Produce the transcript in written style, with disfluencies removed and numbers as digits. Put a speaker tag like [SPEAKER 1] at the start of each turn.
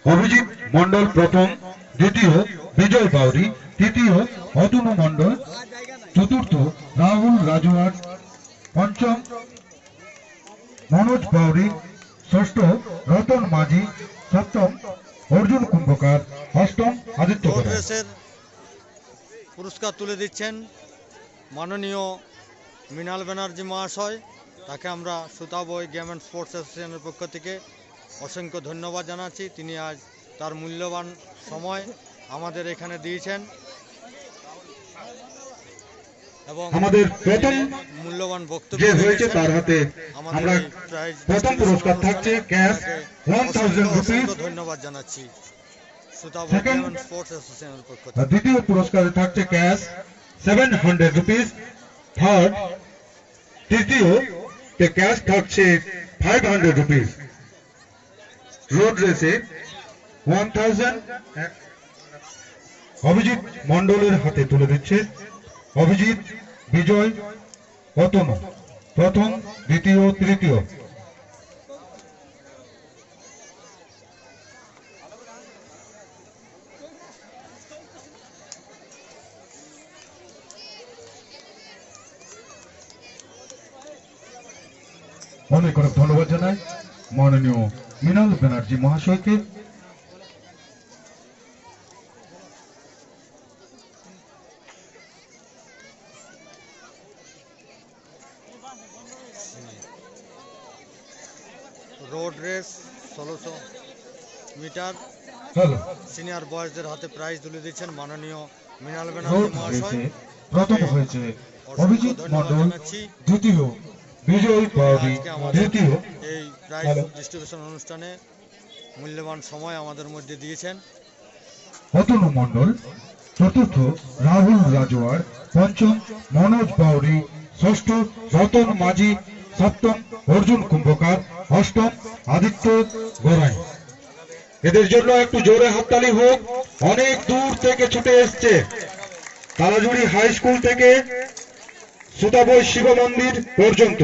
[SPEAKER 1] অভিজিৎ মন্ডল প্রথম, দ্বিতীয় বিজয় বাউরি, তৃতীয় অতনু মন্ডল, চতুর্থ রাহুল রাজওয়ার, পঞ্চম মনোজ বাউরি, ষষ্ঠ রতন মাঝি, সপ্তম অর্জুন কুম্ভকার, অষ্টম আদিত্য গোড়াই।
[SPEAKER 2] পুরস্কার তুলে দিচ্ছেন মাননীয় মৃণাল ব্যানার্জি মহাশয়। তাকে আমরা সুতাবই গেম অ্যান্ড স্পোর্টস অ্যাসোসিয়েশনের পক্ষ থেকে অসংখ্য ধন্যবাদ জানাচ্ছি। তিনি আজ তার মূল্যবান সময় আমাদের এখানে দিয়েছেন এবং
[SPEAKER 1] আমাদের প্রথম
[SPEAKER 2] মূল্যবান বক্তব্য
[SPEAKER 1] যে হয়েছে তার হাতে আমরা প্রথম পুরস্কার থাকছে ক্যাশ 1000 রুপিস।
[SPEAKER 2] ধন্যবাদ জানাচ্ছি সুতাবই গেম অ্যান্ড স্পোর্টস অ্যাসোসিয়েশনের পক্ষ থেকে।
[SPEAKER 1] দ্বিতীয় পুরস্কারে থাকছে ক্যাশ 700 রুপিস। থার্ড তৃতীয় ক্যাশ থাকছে 500 রুপিস। রোড রেসে 1000 অভিজিৎ মন্ডলের হাতে তুলে দিচ্ছে অভিজিৎ, বিজয়, অতনু প্রথম, দ্বিতীয়, তৃতীয়। অনেক অনেক ধন্যবাদ জানাই মাননীয় মৃণাল ব্যানার্জি মহাশয়কে।
[SPEAKER 2] রোড রেস 1600 মিটার সিনিয়র বয়সদের হাতে প্রাইজ তুলে দিচ্ছেন মাননীয় মৃণাল ব্যানার্জি মহাশয়।
[SPEAKER 1] প্রথম হয়েছে অভিজিৎ মন্ডল, দ্বিতীয় বিজয় বাউরি, তৃতীয়।
[SPEAKER 2] এই প্রাইজ ডিস্ট্রিবিউশন অনুষ্ঠানে মূল্যবান সময় আমাদের মধ্যে দিয়েছেন
[SPEAKER 1] অতনু মন্ডল, চতুর্থ রাহুল রাজওয়ার, পঞ্চম মনোজ বাউরি, ষষ্ঠ রতন মাঝি, সপ্তম অর্জুন কুম্ভকার, অষ্টম আদিত্য গোড়াই। এদের জন্য একটু জোরে হাততালি হোক। অনেক দূর থেকে ছুটে এসছে, তালাজুড়ি হাই স্কুল থেকে সুতাবই শিব মন্দির পর্যন্ত।